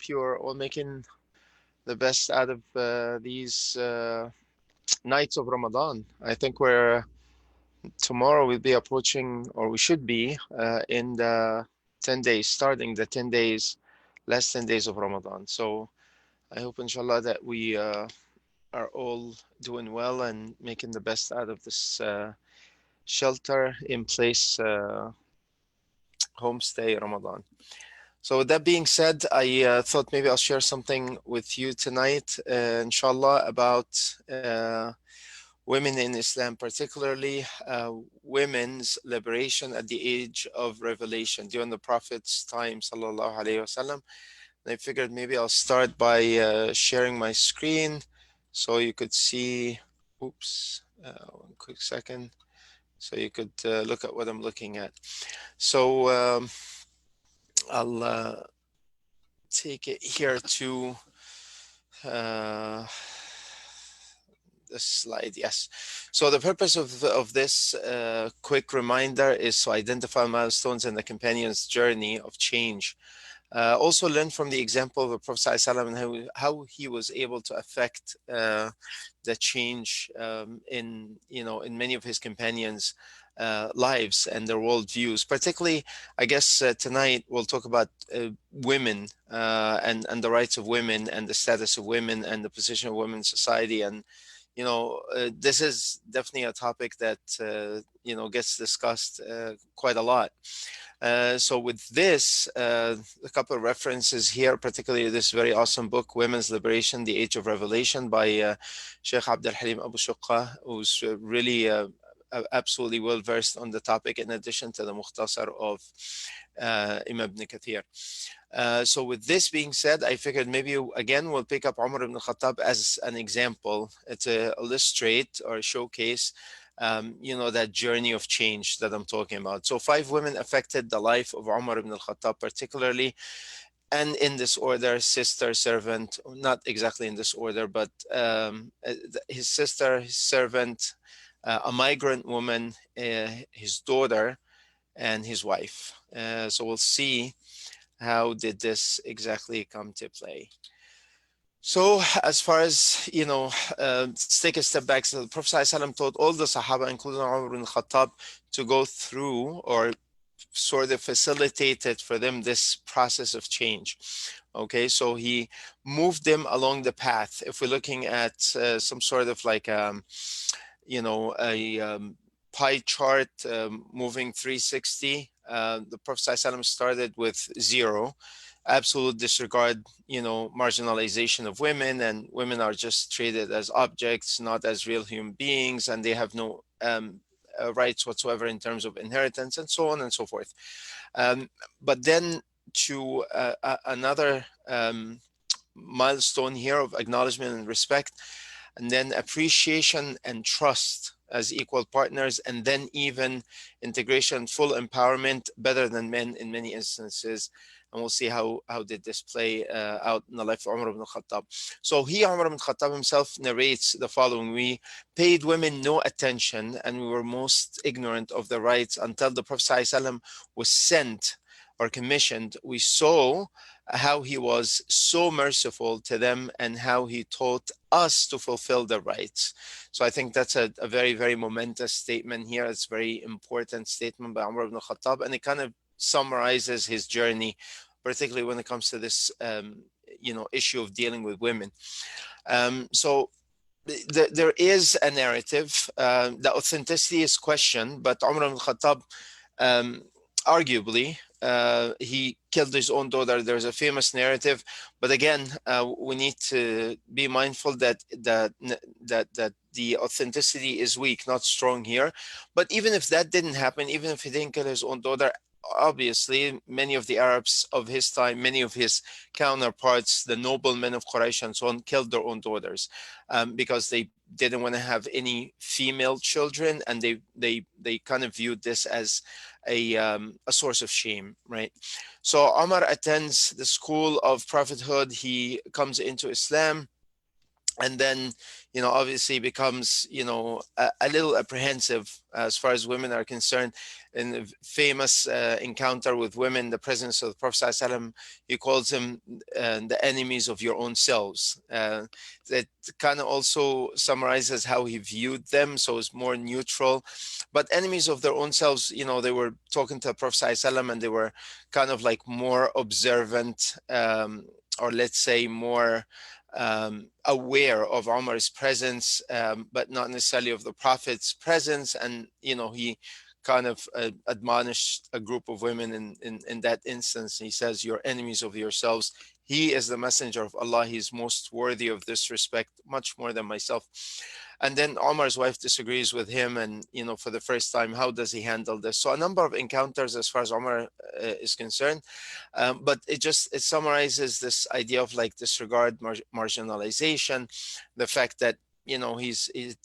you're all making the best out of these nights of Ramadan. I think we're tomorrow we'll be approaching, or we should be, in the 10 days, starting the 10 days, last 10 days of Ramadan. So I hope, inshallah, that we are all doing well and making the best out of this shelter in place homestay Ramadan. So with that being said, I thought maybe I'll share something with you tonight, inshallah, about women in Islam, particularly women's liberation at the age of revelation during the Prophet's time, sallallahu alaihi wasallam. And I figured maybe I'll start by sharing my screen so you could see, oops, one quick second, so you could look at what I'm looking at. So I'll take it here to the slide. Yes. So the purpose of this quick reminder is to identify milestones in the companion's journey of change. Also learn from the example of the Prophet ﷺ and how he was able to affect the change in many of his companions' lives and their worldviews. Particularly, I guess tonight we'll talk about women and the rights of women and the status of women and the position of women in society. And this is definitely a topic that gets discussed quite a lot. So with this, a couple of references here, particularly this very awesome book, Women's Liberation, The Age of Revelation by Sheikh Abdul Halim Abu Shukka, who's really absolutely well versed on the topic, in addition to the Mukhtasar of Imam Ibn Kathir. So with this being said, I figured maybe again we'll pick up Umar ibn Khattab as an example to illustrate or showcase that journey of change that I'm talking about. So 5 women affected the life of Umar ibn al-Khattab particularly, and in this order: sister, servant, not exactly in this order, but his sister, his servant, a migrant woman, his daughter, and his wife. So we'll see how did this exactly come to play. So as far as, let's take a step back. So the Prophet ﷺ taught all the Sahaba, including Umar ibn Khattab, to go through or sort of facilitated for them this process of change. Okay, so he moved them along the path. If we're looking at some sort of like, a pie chart moving 360, the Prophet ﷺ started with 0. Absolute disregard, marginalization of women, and women are just treated as objects, not as real human beings, and they have no rights whatsoever in terms of inheritance, and so on and so forth. But then to another milestone here of acknowledgement and respect, and then appreciation and trust as equal partners, and then even integration, full empowerment, better than men in many instances. And we'll see how did this play out in the life of Umar ibn Khattab. So Umar ibn Khattab himself narrates the following: we paid women no attention, and we were most ignorant of their rights until the Prophet ﷺ was sent or commissioned. We saw how he was so merciful to them and how he taught us to fulfill their rights. So I think that's a very, very momentous statement here. It's a very important statement by Umar ibn Khattab, and it kind of summarizes his journey, particularly when it comes to this, issue of dealing with women. So there is a narrative. The authenticity is questioned, but Umar ibn Khattab, arguably, he killed his own daughter. There's a famous narrative, but again, we need to be mindful that the authenticity is weak, not strong here. But even if that didn't happen, even if he didn't kill his own daughter, obviously many of the Arabs of his time, many of his counterparts, the noblemen of Quraysh and so on, killed their own daughters because they didn't want to have any female children, and they kind of viewed this as a source of shame, right? So Omar attends the school of prophethood. He comes into Islam, and then obviously becomes a little apprehensive as far as women are concerned. In the famous encounter with women in the presence of the Prophet ﷺ, he calls them the enemies of your own selves. That kind of also summarizes how he viewed them, so it's more neutral. But enemies of their own selves, they were talking to the Prophet ﷺ, and they were kind of like more observant, or let's say more aware of Umar's presence, but not necessarily of the Prophet's presence. And he kind of admonished a group of women in that instance. He says, "You're enemies of yourselves. He is the messenger of Allah. He is most worthy of this respect, much more than myself." And then Omar's wife disagrees with him, and for the first time, how does he handle this? So a number of encounters as far as Omar is concerned, but it summarizes this idea of like disregard, marginalization, the fact that he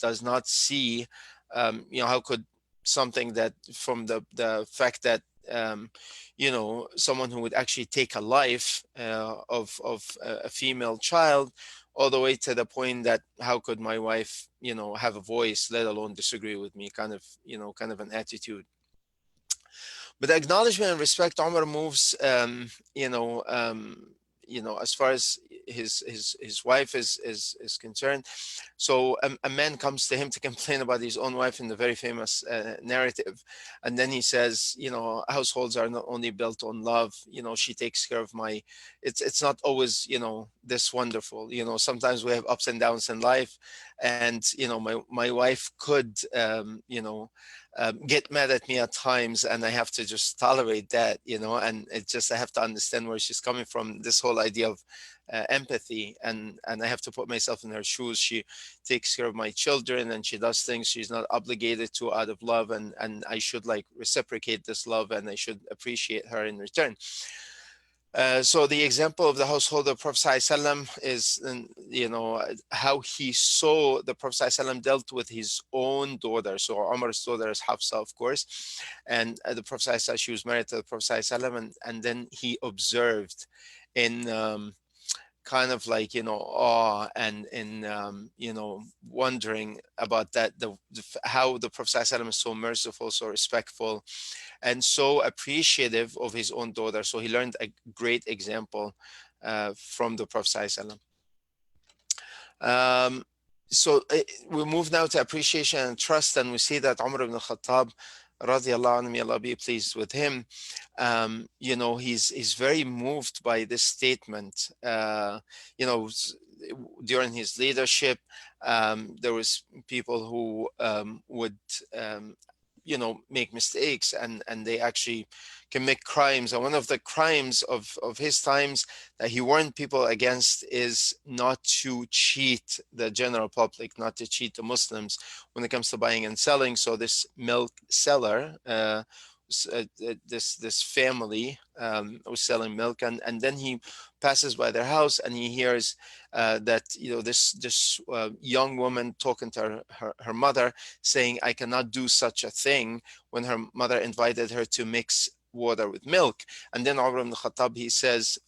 does not see, how could something that from the fact that someone who would actually take a life of a female child, all the way to the point that how could my wife have a voice, let alone disagree with me, kind of an attitude. But the acknowledgement and respect, Umar moves, as far as his wife is concerned. So a man comes to him to complain about his own wife in the very famous narrative, and then he says, households are not only built on love. She takes care of my. It's not always this wonderful. Sometimes we have ups and downs in life, and my wife could get mad at me at times, and I have to just tolerate that, and it's just I have to understand where she's coming from. This whole idea of empathy, and I have to put myself in her shoes. She takes care of my children, and she does things she's not obligated to out of love, and I should like reciprocate this love, and I should appreciate her in return. So the example of the household of Prophet ﷺ is, how he saw the Prophet ﷺ dealt with his own daughter. So Umar's daughter is Hafsa, of course, and the Prophet ﷺ, she was married to the Prophet ﷺ, and then he observed in kind of like awe, and in wondering about that, how the Prophet ﷺ is so merciful, so respectful, and so appreciative of his own daughter. So he learned a great example from the Prophet ﷺ. So we move now to appreciation and trust, and we see that Umar ibn Khattab, radiallahu anhu, may Allah be pleased with him, he's very moved by this statement. During his leadership, there was people who would make mistakes, and they actually commit crimes. And one of the crimes of his times that he warned people against is not to cheat the general public, not to cheat the Muslims when it comes to buying and selling. So this milk seller, this family was selling milk, and then he passes by their house, and he hears that this young woman talking to her mother, saying, "I cannot do such a thing," when her mother invited her to mix water with milk. And then Umar ibn Khattab, he says,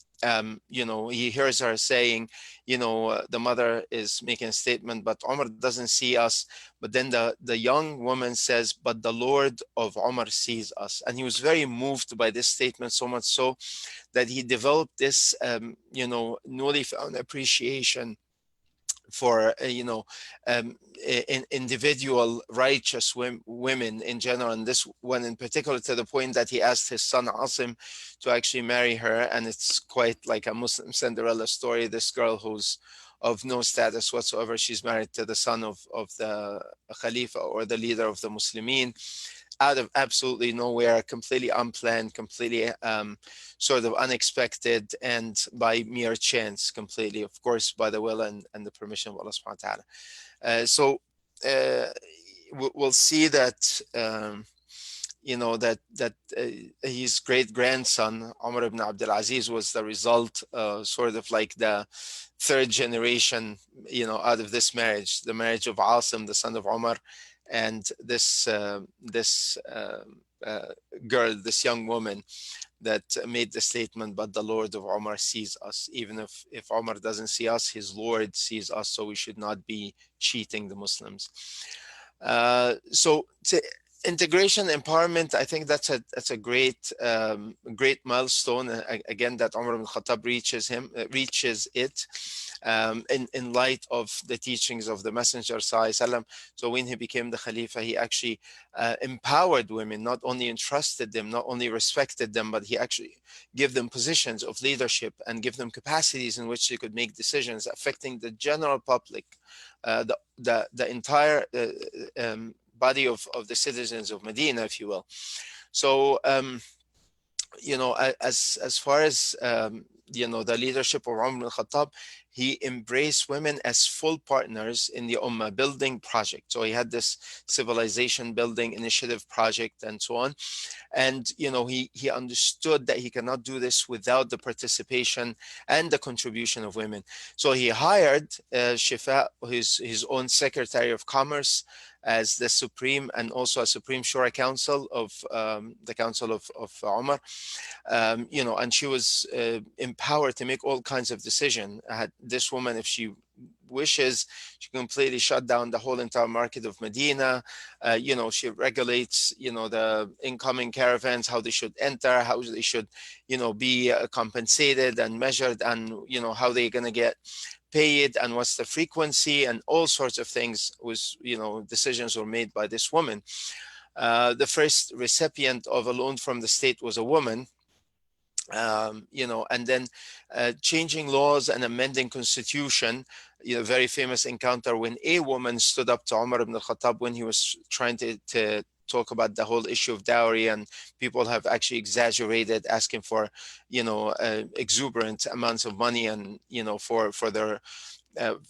he hears her saying, the mother is making a statement, but Umar doesn't see us. But then the young woman says, "But the Lord of Umar sees us." And he was very moved by this statement, so much so that he developed this, newly found appreciation for individual righteous women in general, and this one in particular, to the point that he asked his son Asim to actually marry her. And it's quite like a Muslim Cinderella story. This girl who's of no status whatsoever, she's married to the son of the Khalifa, or the leader of the Muslimin, out of absolutely nowhere, completely unplanned, completely sort of unexpected, and by mere chance, completely, of course, by the will and the permission of Allah subhanahu wa ta'ala. So we'll see that, that his great grandson, Umar ibn Abdul Aziz, was the result, sort of like the third generation, out of this marriage, the marriage of Asim, the son of Umar, and this girl, this young woman. that made the statement, but the Lord of Umar sees us. Even if Umar doesn't see us, his Lord sees us, so we should not be cheating the Muslims. So to integration, empowerment, I think that's a great milestone. Again, that Umar ibn Khattab reaches it in light of the teachings of the Messenger Sallallahu. So when he became the Khalifa, he actually empowered women, not only entrusted them, not only respected them, but he actually gave them positions of leadership and give them capacities in which they could make decisions affecting the general public, the entire body of the citizens of Medina, if you will. So as far as the leadership of Umar ibn Khattab, he embraced women as full partners in the Ummah building project. So he had this civilization building initiative project and so on. And he understood that he cannot do this without the participation and the contribution of women. So he hired Shifa, his own Secretary of Commerce, as the supreme and also a Supreme Shura Council of the Council of Umar. And she was empowered to make all kinds of decisions. This woman, if she wishes, she completely shut down the whole entire market of Medina. She regulates, the incoming caravans, how they should enter, how they should, be compensated and measured, and, how they're going to get paid and what's the frequency, and all sorts of things was, decisions were made by this woman. The first recipient of a loan from the state was a woman. And then changing laws and amending constitution, very famous encounter when a woman stood up to Umar ibn al-Khattab when he was trying to talk about the whole issue of dowry, and people have actually exaggerated, asking for, exuberant amounts of money and, for their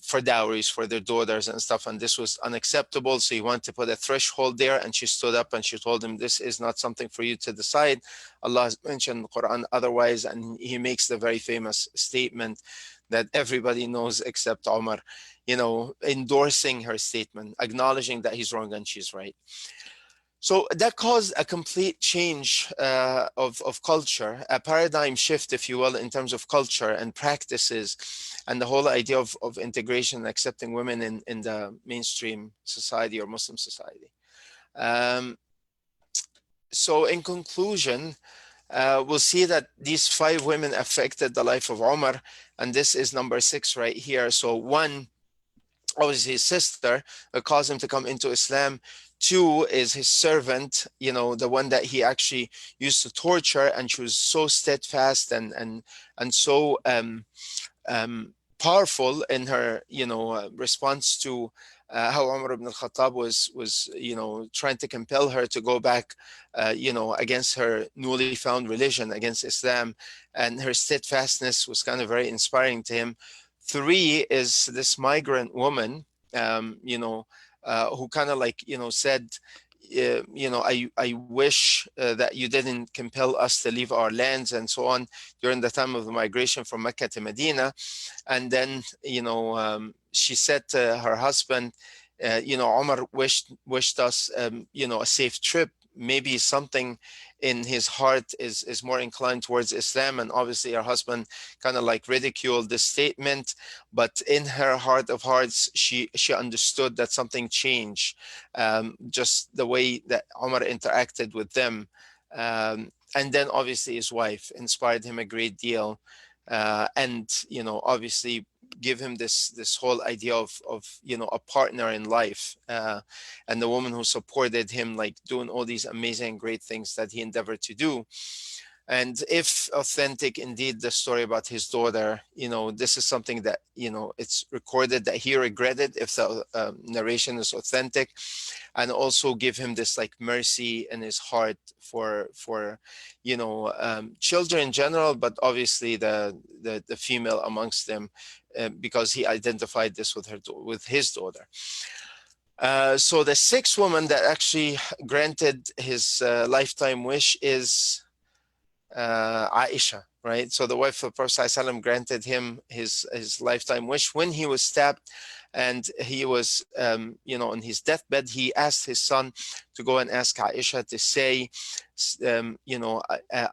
for dowries for their daughters and stuff, and this was unacceptable. So he wanted to put a threshold there, and she stood up and she told him, this is not something for you to decide. Allah has mentioned in the Quran otherwise, and he makes the very famous statement that everybody knows except Umar, endorsing her statement, acknowledging that he's wrong and she's right. So that caused a complete change of culture, a paradigm shift, if you will, in terms of culture and practices, and the whole idea of integration and accepting women in the mainstream society or Muslim society. So in conclusion, we'll see that these 5 women affected the life of Umar, and this is number 6 right here. So 1, obviously his sister, caused him to come into Islam. 2 is his servant, the one that he actually used to torture, and she was so steadfast and so powerful in her, response to how Umar ibn al-Khattab was trying to compel her to go back, against her newly found religion, against Islam, and her steadfastness was kind of very inspiring to him. 3 is this migrant woman, who kind of said, I wish that you didn't compel us to leave our lands and so on during the time of the migration from Mecca to Medina. And then, she said to her husband, Umar wished us, a safe trip. Maybe something in his heart is more inclined towards Islam, and obviously her husband kind of ridiculed this statement, but in her heart of hearts she understood that something changed, just the way that Umar interacted with them, and then obviously his wife inspired him a great deal, and obviously give him this whole idea of a partner in life, and the woman who supported him, doing all these amazing great things that he endeavored to do. And if authentic indeed the story about his daughter, this is something that it's recorded that he regretted, if the narration is authentic, and also give him this mercy in his heart for children in general, but obviously the female amongst them, because he identified this with his daughter. So the 6th woman that actually granted his lifetime wish is Aisha, right? So the wife of Prophet ﷺ granted him his lifetime wish when he was stabbed, and he was, on his deathbed. He asked his son to go and ask Aisha to say,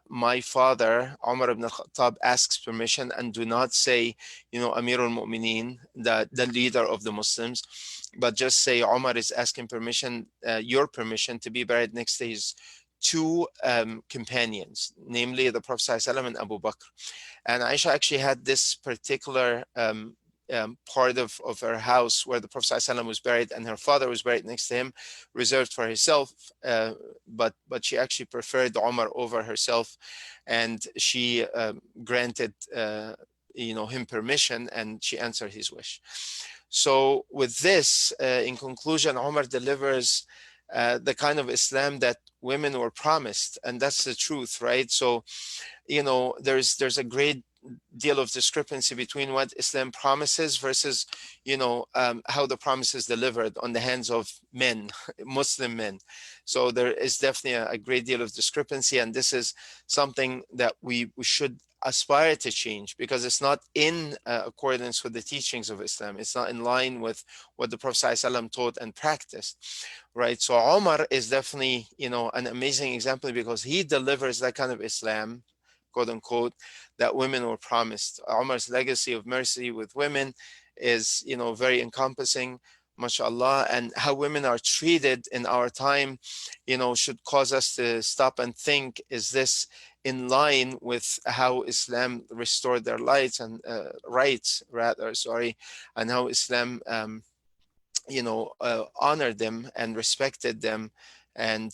my father Umar ibn al-Khattab asks permission, and do not say, Amir al-Mu'mineen, the leader of the Muslims, but just say Umar is asking permission, your permission, to be buried next to his two companions, namely the Prophet ﷺ and Abu Bakr. And Aisha actually had this particular part of her house where the Prophet ﷺ was buried and her father was buried next to him, reserved for herself. But she actually preferred Umar over herself, and she granted him permission, and she answered his wish. So with this, in conclusion, Umar delivers the kind of Islam that women were promised, and that's the truth, right? So, there's a great deal of discrepancy between what Islam promises versus, how the promise is delivered on the hands of men, Muslim men. So there is definitely a great deal of discrepancy, and this is something that we should aspire to change, because it's not in accordance with the teachings of Islam. It's not in line with what the Prophet ﷺ taught and practiced, right? So Omar is definitely, an amazing example, because he delivers that kind of Islam, quote unquote, that women were promised. Omar's legacy of mercy with women is, very encompassing, mashallah, and how women are treated in our time, should cause us to stop and think, is this in line with how Islam restored their rights, rather, sorry, and how Islam, honored them and respected them, and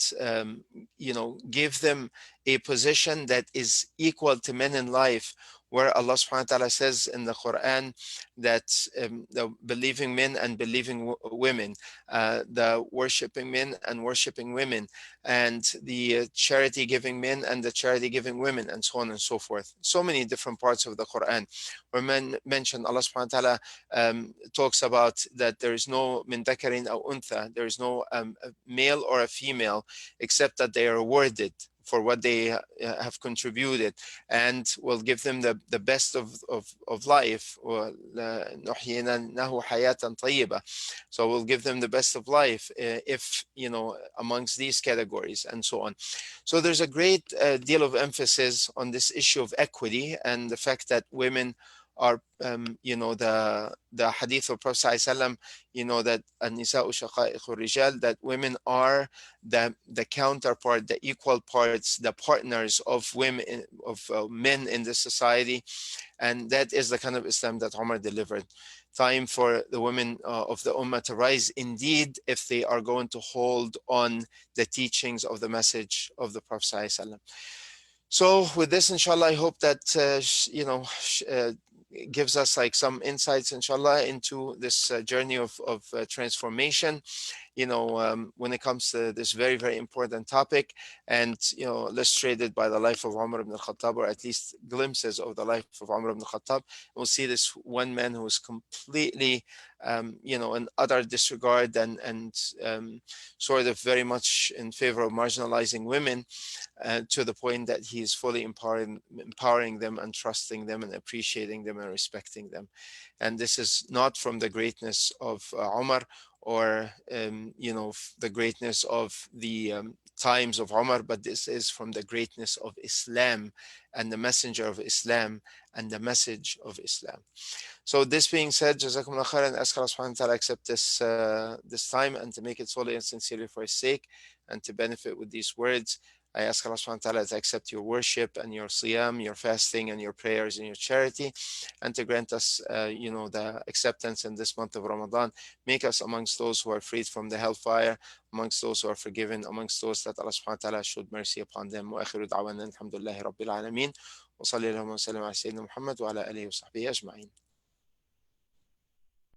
give them a position that is equal to men in life, where Allah subhanahu wa ta'ala says in the Quran that the believing men and believing women, the worshipping men and worshipping women, and the charity giving men and the charity giving women, and so on and so forth. So many different parts of the Quran where men mention, Allah subhanahu wa ta'ala talks about that there is no min dhakarin aw untha, there is no a male or a female, except that they are rewarded for what they have contributed, and will give them the best of life. So we'll give them the best of life, if amongst these categories, and so on. So there's a great deal of emphasis on this issue of equity, and the fact that women are, the hadith of Prophet ﷺ, that an-nisa'u shaqa'iqu rijal, that women are the counterpart, the equal parts, the partners of women, of men in the society. And that is the kind of Islam that Umar delivered. Time for the women of the Ummah to rise indeed, if they are going to hold on the teachings of the message of the Prophet ﷺ. So with this, inshallah, I hope that, gives us like some insights, inshallah, into this journey of transformation, when it comes to this very, very important topic, and, illustrated by the life of Umar ibn al-Khattab, or at least glimpses of the life of Umar ibn al-Khattab. We'll see this one man who was completely, in utter disregard, and sort of very much in favor of marginalizing women, to the point that he is fully empowering them and trusting them and appreciating them and respecting them. And this is not from the greatness of Umar, or the greatness of the times of Umar, but this is from the greatness of Islam and the messenger of Islam and the message of Islam. So this being said, Jazakumullah khairan, ask Allah subhanahu wa ta'ala accept this time, and to make it solely and sincerely for his sake, and to benefit with these words. I ask Allah subhanahu wa ta'ala to accept your worship and your siyam, your fasting and your prayers and your charity, and to grant us, the acceptance in this month of Ramadan. Make us amongst those who are freed from the hellfire, amongst those who are forgiven, amongst those that Allah subhanahu wa ta'ala showed mercy upon them. Wa akhiru da'wana alhamdulillahi rabbil alameen. Wa sallallahu wa sallam ala Sayyidina Muhammad wa ala alihi wa sahbihi ajma'in.